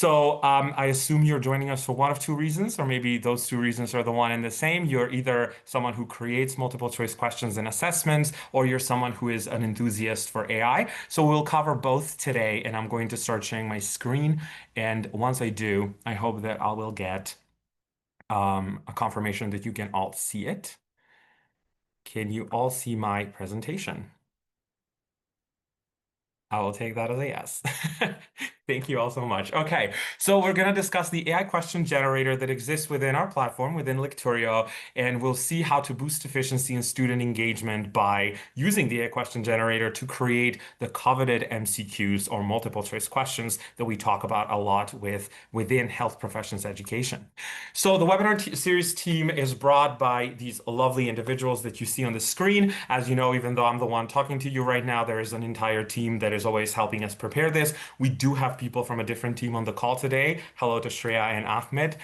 I assume you're joining us for one of two reasons, or maybe those two reasons are the one and the same. You're either someone who creates multiple choice questions and assessments, or you're someone who is an enthusiast for AI. So we'll cover both today, and I'm going to start sharing my screen. And once I do, I hope that I will get a confirmation that you can all see it. Can you all see my presentation? I will take that as a yes. Thank you all so much. Okay, so we're going to discuss the AI question generator that exists within our platform, within Lecturio, and we'll see how to boost efficiency and student engagement by using the AI question generator to create the coveted MCQs or multiple choice questions that we talk about a lot within health professions education. So the webinar series team is brought by these lovely individuals that you see on the screen. As you know, even though I'm the one talking to you right now, there is an entire team that is always helping us prepare this. We do have people from a different team on the call today. Hello to Shreya and Ahmed.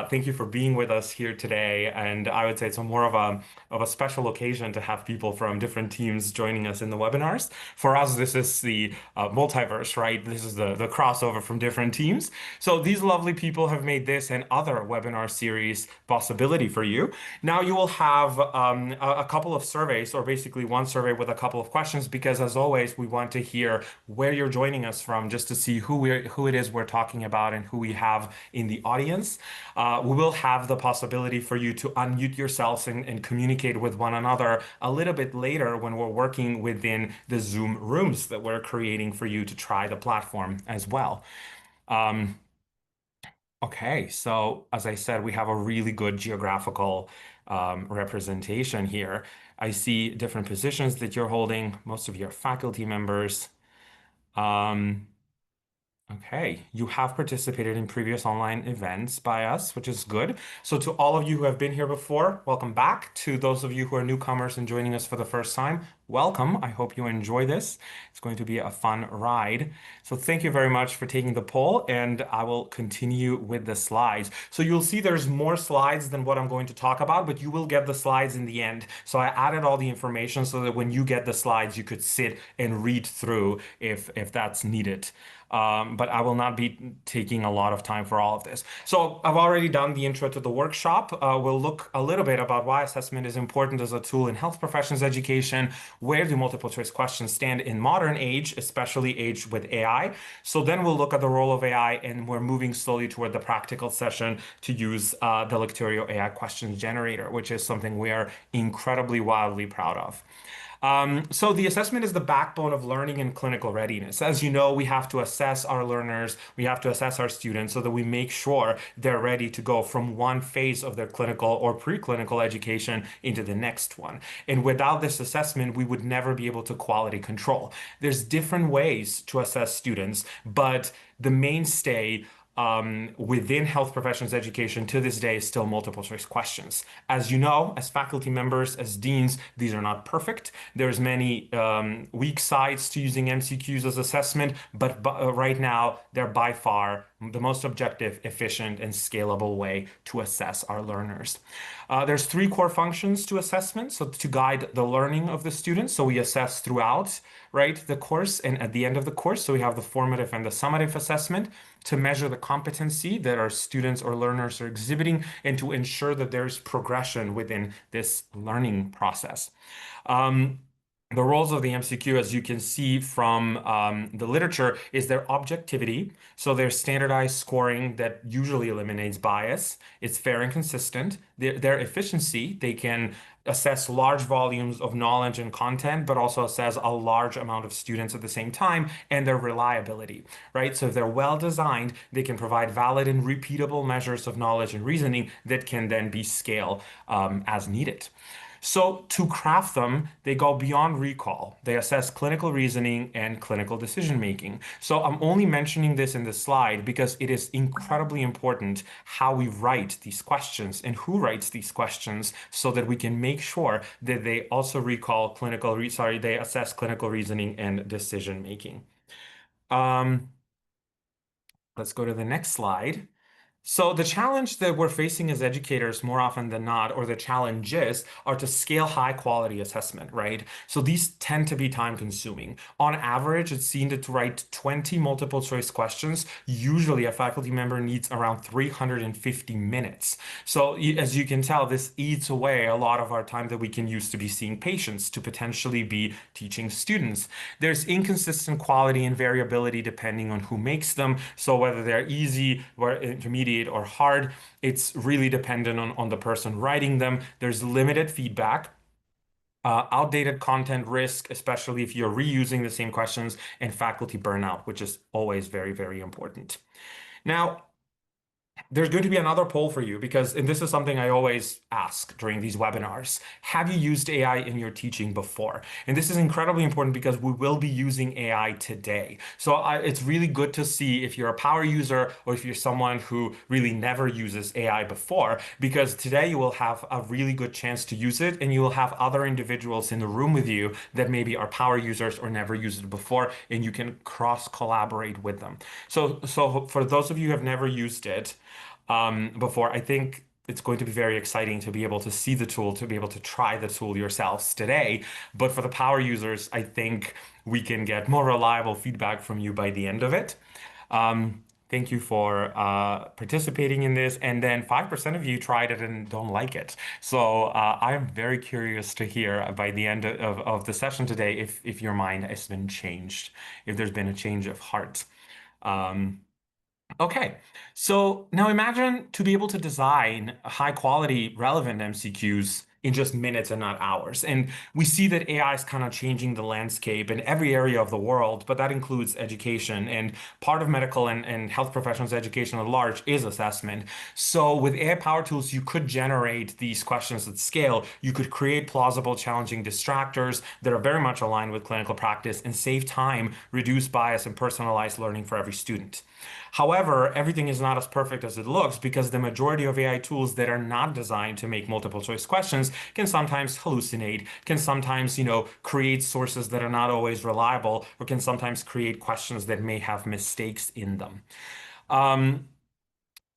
Thank you for being with us here today. And I would say it's more of a special occasion to have people from different teams joining us in the webinars. For us, this is the multiverse, right? This is the crossover from different teams. So these lovely people have made this and other webinar series possibility for you. Now you will have a couple of surveys, or basically one survey with a couple of questions, because as always, we want to hear where you're joining us from, just to see who it is we're talking about and who we have in the audience. We will have the possibility for you to unmute yourselves and communicate with one another a little bit later when we're working within the Zoom rooms that we're creating for you to try the platform as well. Okay, so as I said, we have a really good geographical representation here. I see different positions that you're holding. Most of your faculty members. Um, Okay, you have participated in previous online events by us, which is good. So to all of you who have been here before, welcome back. To those of you who are newcomers and joining us for the first time, welcome. I hope you enjoy this. It's going to be a fun ride. So thank you very much for taking the poll, and I will continue with the slides. So you'll see there's more slides than what I'm going to talk about, but you will get the slides in the end. So I added all the information so that when you get the slides, you could sit and read through if that's needed. But I will not be taking a lot of time for all of this. So I've already done the intro to the workshop. We'll look a little bit about why assessment is important as a tool in health professions education. Where do multiple choice questions stand in modern age, especially age with AI? So then we'll look at the role of AI, and we're moving slowly toward the practical session to use the Lecturio AI Question Generator, which is something we are incredibly wildly proud of. So the assessment is the backbone of learning and clinical readiness. As you know, we have to assess our learners, we have to assess our students so that we make sure they're ready to go from one phase of their clinical or preclinical education into the next one. And without this assessment, we would never be able to quality control. There's different ways to assess students, but the mainstay within health professions education to this day is still multiple choice questions. As you know, as faculty members, as deans, these are not perfect. There's many weak sides to using MCQs as assessment, but right now they're by far the most objective, efficient, and scalable way to assess our learners. There's three core functions to assessment, so to guide the learning of the students. So we assess throughout, right, the course and at the end of the course. So we have the formative and the summative assessment to measure the competency that our students or learners are exhibiting and to ensure that there's progression within this learning process. The roles of the MCQ, as you can see from the literature, is their objectivity. So there's standardized scoring that usually eliminates bias. It's fair and consistent. Their efficiency, they can assess large volumes of knowledge and content, but also assess a large amount of students at the same time, and their reliability, right? So if they're well designed, they can provide valid and repeatable measures of knowledge and reasoning that can then be scaled as needed. So to craft them, they go beyond recall. They assess clinical reasoning and clinical decision making. So I'm only mentioning this in this slide because it is incredibly important how we write these questions and who writes these questions so that we can make sure that they also recall they assess clinical reasoning and decision making. Let's go to the next slide. So the challenge that we're facing as educators more often than not, or the challenges, are to scale high quality assessment, right? So these tend to be time consuming. On average, it's seen that to write 20 multiple choice questions, usually a faculty member needs around 350 minutes. So as you can tell, this eats away a lot of our time that we can use to be seeing patients, to potentially be teaching students. There's inconsistent quality and variability depending on who makes them. So whether they're easy or intermediate or hard, it's really dependent on the person writing them. There's limited feedback. Outdated content risk, especially if you're reusing the same questions, and faculty burnout, which is always very, very important. Now, there's going to be another poll for you because, and this is something I always ask during these webinars, have you used AI in your teaching before? And this is incredibly important because we will be using AI today. So it's really good to see if you're a power user or if you're someone who really never uses AI before, because today you will have a really good chance to use it and you will have other individuals in the room with you that maybe are power users or never used it before, and you can cross collaborate with them. So for those of you who have never used it, before. I think it's going to be very exciting to be able to see the tool, to be able to try the tool yourselves today. But for the power users, I think we can get more reliable feedback from you by the end of it. Thank you for participating in this. And then 5% of you tried it and don't like it. So I'm very curious to hear by the end of the session today if your mind has been changed, if there's been a change of heart. Um, Okay, so now imagine to be able to design high quality, relevant MCQs in just minutes and not hours. And we see that AI is kind of changing the landscape in every area of the world, but that includes education. And part of medical and health professionals' education at large is assessment. So with AI power tools, you could generate these questions at scale. You could create plausible, challenging distractors that are very much aligned with clinical practice and save time, reduce bias, and personalize learning for every student. However, everything is not as perfect as it looks because the majority of AI tools that are not designed to make multiple choice questions can sometimes hallucinate, can sometimes, create sources that are not always reliable, or can sometimes create questions that may have mistakes in them. Um,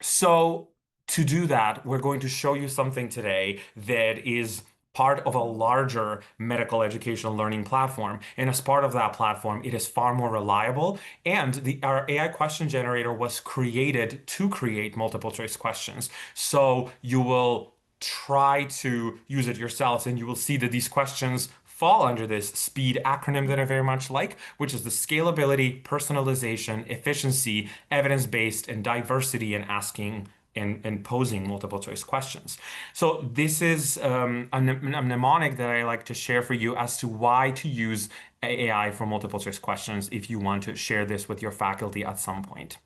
so to do that, we're going to show you something today that is part of a larger medical educational learning platform. And as part of that platform, it is far more reliable. And our AI question generator was created to create multiple choice questions. So you will try to use it yourselves and you will see that these questions fall under this SPEED acronym that I very much like, which is the scalability, personalization, efficiency, evidence-based, and diversity in asking and posing multiple choice questions. So this is a mnemonic that I like to share for you as to why to use AI for multiple choice questions if you want to share this with your faculty at some point.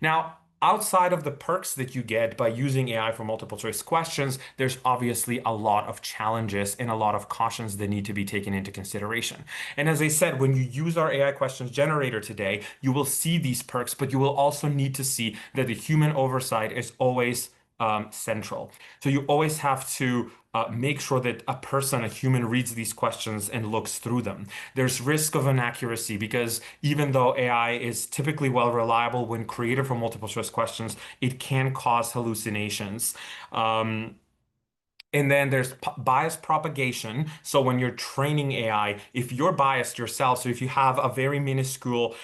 Now, outside of the perks that you get by using AI for multiple choice questions, there's obviously a lot of challenges and a lot of cautions that need to be taken into consideration. And as I said, when you use our AI questions generator today, you will see these perks, but you will also need to see that the human oversight is always central. So you always have to make sure that a person, a human, reads these questions and looks through them. There's risk of inaccuracy because even though AI is typically well reliable when created for multiple choice questions, it can cause hallucinations. And then there's bias propagation. So when you're training AI, if you're biased yourself, so if you have a very minuscule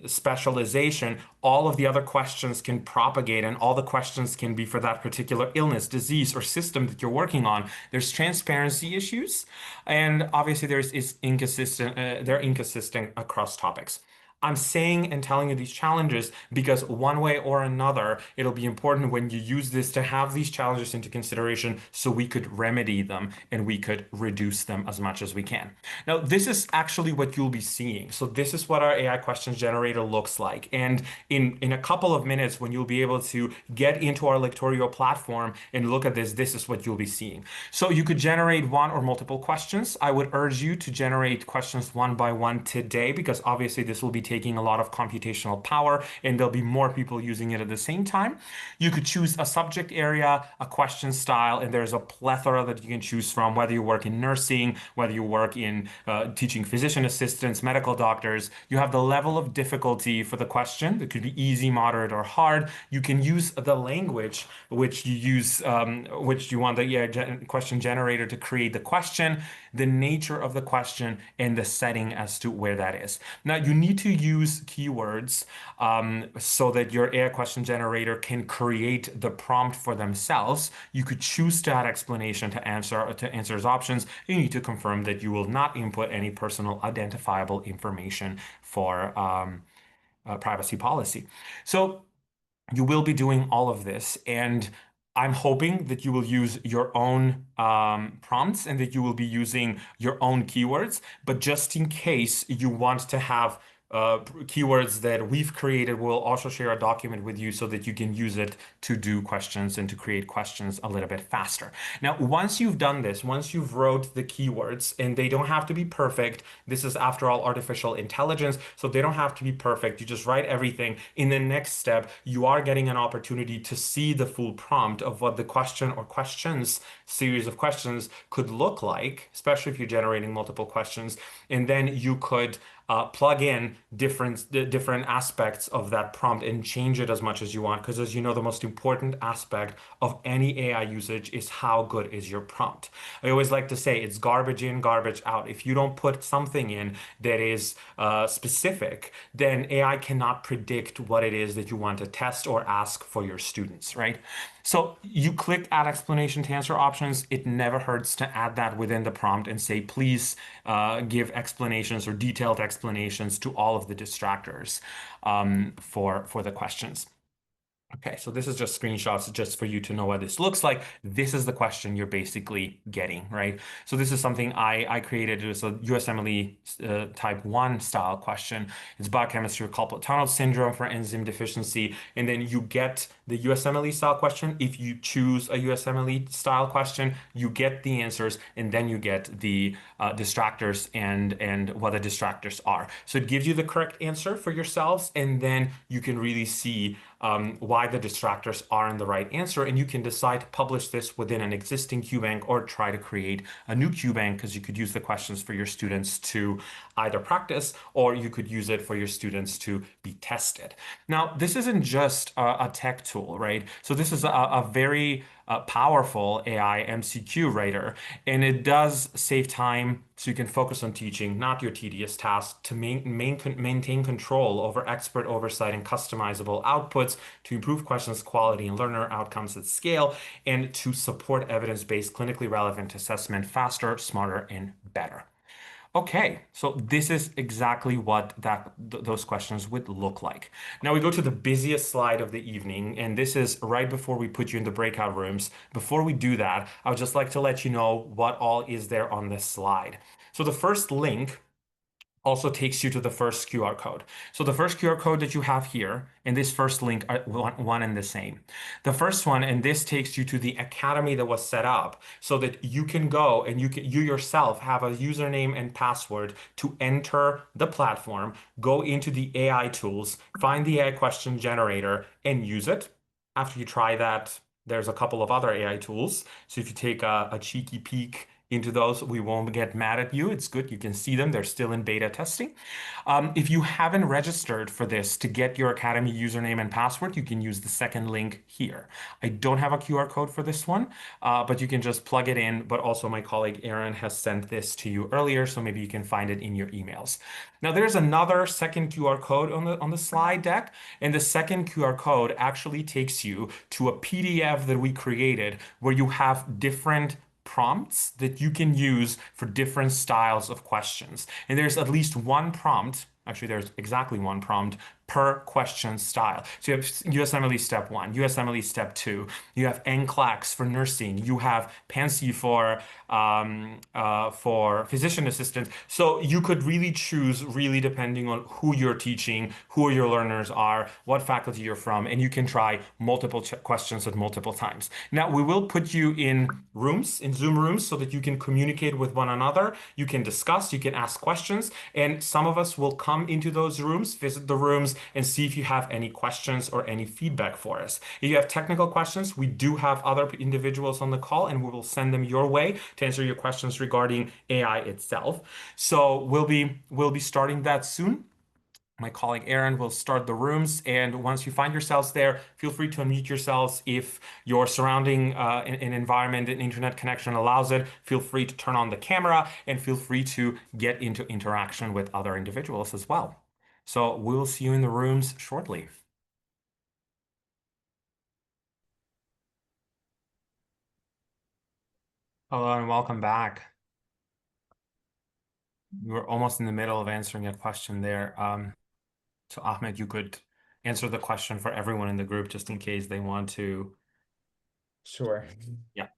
specialization, all of the other questions can propagate and all the questions can be for that particular illness, disease, or system that you're working on. There's transparency issues. And obviously there's is inconsistent, they're inconsistent across topics. I'm saying and telling you these challenges because one way or another, it'll be important when you use this to have these challenges into consideration so we could remedy them and we could reduce them as much as we can. Now, this is actually what you'll be seeing. So this is what our AI questions generator looks like. And in a couple of minutes, when you'll be able to get into our Lecturio platform and look at this, this is what you'll be seeing. So you could generate one or multiple questions. I would urge you to generate questions one by one today because obviously this will be taking a lot of computational power, and there'll be more people using it at the same time. You could choose a subject area, a question style, and there's a plethora that you can choose from, whether you work in nursing, whether you work in teaching physician assistants, medical doctors. You have the level of difficulty for the question. It could be easy, moderate, or hard. You can use the language which you want the question generator to create the question, the nature of the question, and the setting as to where that is. Now, you need to use keywords so that your AI question generator can create the prompt for themselves. You could choose to add explanation to answers options. You need to confirm that you will not input any personal identifiable information for privacy policy. So you will be doing all of this, and I'm hoping that you will use your own prompts and that you will be using your own keywords. But just in case you want to have keywords that we've created, we'll also share a document with you so that you can use it to do questions and to create questions a little bit faster. Now, once you've done this, once you've wrote the keywords, and they don't have to be perfect, this is after all artificial intelligence, so they don't have to be perfect. You just write everything. In the next step, you are getting an opportunity to see the full prompt of what the question or questions, series of questions could look like, especially if you're generating multiple questions. And then you could plug in different aspects of that prompt and change it as much as you want. Because as you know, the most important aspect of any AI usage is how good is your prompt. I always like to say it's garbage in, garbage out. If you don't put something in that is specific, then AI cannot predict what it is that you want to test or ask for your students, right? So you click add explanation to answer options. It never hurts to add that within the prompt and say, please give explanations or detailed explanations to all of the distractors for the questions. Okay, so this is just screenshots just for you to know what this looks like. This is the question you're basically getting, right? So this is something I created. It was a USMLE type 1 style question. It's biochemistry of carpal tunnel syndrome for enzyme deficiency. And then you get the USMLE style question. If you choose a USMLE style question, you get the answers, and then you get the distractors and what the distractors are. So it gives you the correct answer for yourselves, and then you can really see why the distractors are in the right answer, and you can decide to publish this within an existing QBank or try to create a new QBank, because you could use the questions for your students to either practice or you could use it for your students to be tested. Now, this isn't just a tech tool, right? So this is a very powerful AI MCQ writer, and it does save time so you can focus on teaching, not your tedious task, to maintain control over expert oversight and customizable outputs, to improve questions quality and learner outcomes at scale, and to support evidence-based, clinically relevant assessment faster, smarter, and better. Okay, so this is exactly what those questions would look like. Now we go to the busiest slide of the evening, and this is right before we put you in the breakout rooms. Before we do that, I would just like to let you know what all is there on this slide. So the first link also takes you to the first QR code. So the first QR code that you have here and this first link are one and the same. The first one, and this takes you to the academy that was set up so that you can go and you yourself have a username and password to enter the platform, go into the AI tools, find the AI question generator and use it. After you try that, there's a couple of other AI tools. So if you take a cheeky peek into those, we won't get mad at you. It's good. You can see them. They're still in beta testing. If you haven't registered for this to get your Academy username and password, you can use the second link here. I don't have a QR code for this one, but you can just plug it in. But also my colleague Aaron has sent this to you earlier, so maybe you can find it in your emails. Now there's another second QR code on the slide deck, and the second QR code actually takes you to a PDF that we created where you have different prompts that you can use for different styles of questions. And there's at least one prompt, actually there's exactly one prompt per question style. So you have USMLE Step 1, USMLE Step 2, you have NCLEX for nursing, you have PANSI for physician assistants. So you could really choose really depending on who you're teaching, who your learners are, what faculty you're from, and you can try multiple questions at multiple times. Now, we will put you in rooms, in Zoom rooms, so that you can communicate with one another. You can discuss, you can ask questions, and some of us will come into those rooms, visit the rooms, and see if you have any questions or any feedback for us. If you have technical questions, we do have other individuals on the call, and we will send them your way to answer your questions regarding AI itself. So we'll be starting that soon. My colleague Aaron will start the rooms, and once you find yourselves there, feel free to unmute yourselves. If your surrounding an environment and internet connection allows it, feel free to turn on the camera and feel free to get into interaction with other individuals as well. So we'll see you in the rooms shortly. Hello and welcome back. We were almost in the middle of answering a question there. So Ahmed, you could answer the question for everyone in the group just in case they want to. Sure. Yeah.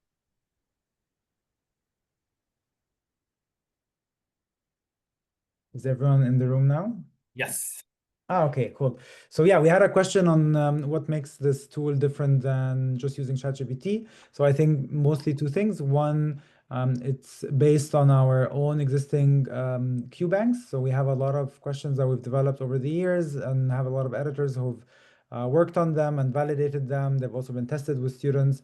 Is everyone in the room now? Yes. Okay, cool. So yeah, we had a question on what makes this tool different than just using ChatGPT. So I think mostly two things. One, it's based on our own existing Q banks. So we have a lot of questions that we've developed over the years and have a lot of editors who've worked on them and validated them. They've also been tested with students,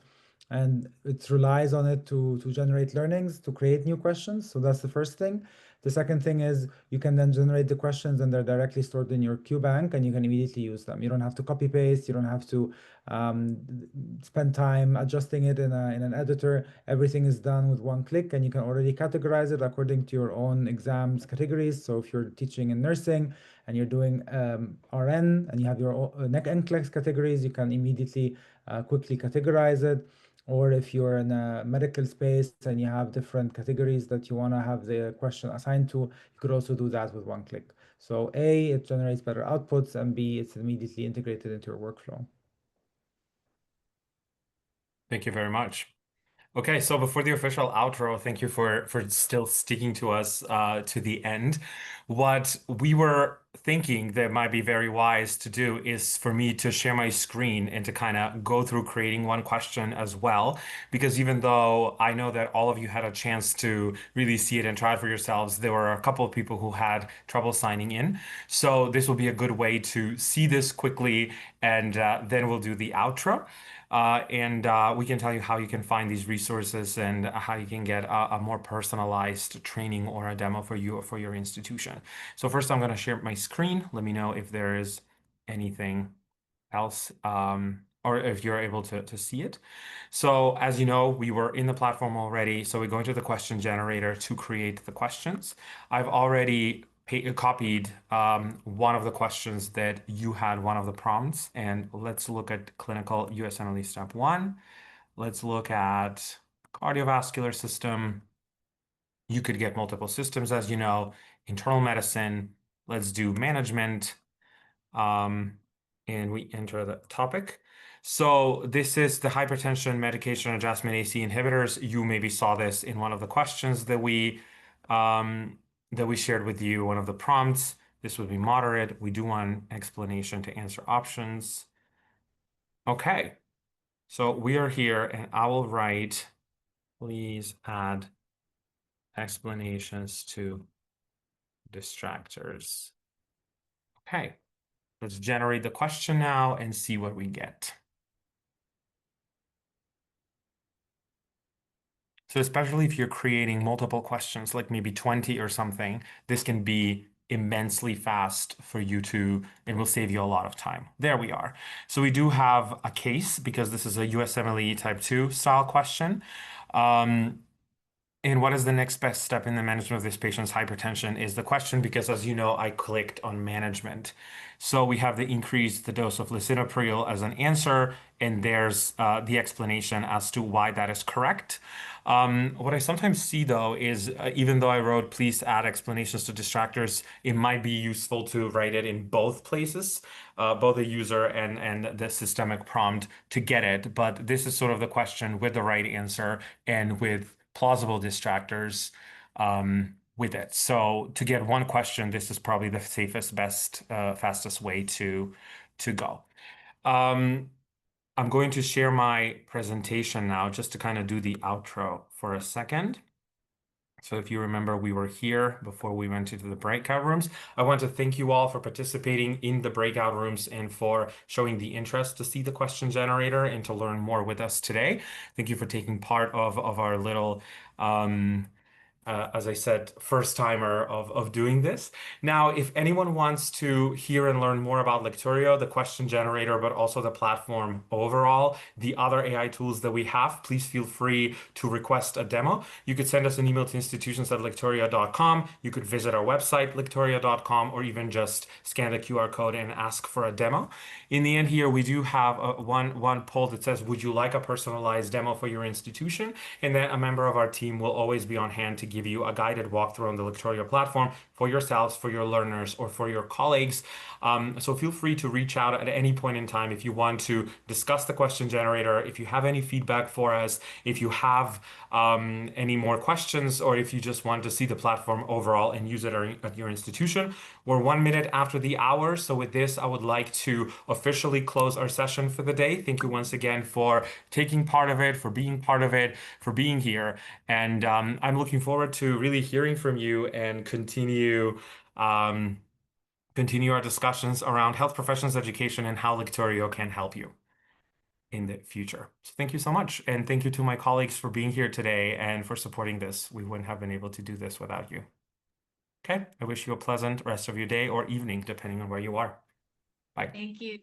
and it relies on it to generate learnings, to create new questions. So that's the first thing. The second thing is you can then generate the questions and they're directly stored in your QBank and you can immediately use them. You don't have to copy paste. You don't have to um, spend time adjusting it in an editor. Everything is done with one click and you can already categorize it according to your own exams categories. So if you're teaching in nursing and you're doing RN and you have your NCLEX categories, you can immediately quickly categorize it. Or if you're in a medical space and you have different categories that you want to have the question assigned to, you could also do that with one click. So A, it generates better outputs, and B, it's immediately integrated into your workflow. Thank you very much. Okay, so before the official outro, thank you for still sticking to us to the end. What we were thinking that might be very wise to do is for me to share my screen and to kind of go through creating one question as well. Because even though I know that all of you had a chance to really see it and try it for yourselves, there were a couple of people who had trouble signing in. So this will be a good way to see this quickly, and then we'll do the outro. And we can tell you how you can find these resources and how you can get a more personalized training or a demo for you or for your institution. So first, I'm going to share my screen. Let me know if there is anything else or if you're able to see it. So as you know, we were in the platform already. So we're going to the question generator to create the questions. I've already copied one of the questions that you had, one of the prompts. And let's look at clinical USMLE Step 1. Let's look at cardiovascular system. You could get multiple systems, as you know, internal medicine. Let's do management. Um, and we enter the topic. So this is the hypertension medication adjustment AC inhibitors. You maybe saw this in one of the questions that we shared with you, one of the prompts. This would be moderate. We do want explanation to answer options. Okay, so we are here and I will write, please add explanations to distractors. Okay, let's generate the question now and see what we get. So especially if you're creating multiple questions, like maybe 20 or something, this can be immensely fast for you to, it will save you a lot of time. There we are. So we do have a case because this is a USMLE type 2 style question. And what is the next best step in the management of this patient's hypertension is the question, because as you know, I clicked on management. So we have the increase the dose of lisinopril as an answer, and there's the explanation as to why that is correct. What I sometimes see though is even though I wrote please add explanations to distractors, it might be useful to write it in both places, both the user and the systemic prompt to get it. But this is sort of the question with the right answer and with plausible distractors with it. So to get one question, this is probably the safest, best, fastest way to go. Um, I'm going to share my presentation now just to kind of do the outro for a second. So if you remember, we were here before we went into the breakout rooms. I want to thank you all for participating in the breakout rooms and for showing the interest to see the question generator and to learn more with us today. Thank you for taking part of our little as I said, first timer of doing this. Now, if anyone wants to hear and learn more about Lecturio, the question generator, but also the platform overall, the other AI tools that we have, please feel free to request a demo. You could send us an email to institutions@lecturio.com. You could visit our website, lecturio.com, or even just scan the QR code and ask for a demo. In the end here, we do have one poll that says, would you like a personalized demo for your institution? And then a member of our team will always be on hand to give you a guided walkthrough on the Lecturio platform for yourselves, for your learners, or for your colleagues. So feel free to reach out at any point in time if you want to discuss the question generator, if you have any feedback for us, if you have any more questions, or if you just want to see the platform overall and use it at your institution. We're 1 minute after the hour. So with this, I would like to officially close our session for the day. Thank you once again for taking part of it, for being part of it, for being here. And I'm looking forward to really hearing from you and continue our discussions around health professions education and how Lecturio can help you in the future. So thank you so much. And thank you to my colleagues for being here today and for supporting this. We wouldn't have been able to do this without you. Okay, I wish you a pleasant rest of your day or evening, depending on where you are. Bye. Thank you.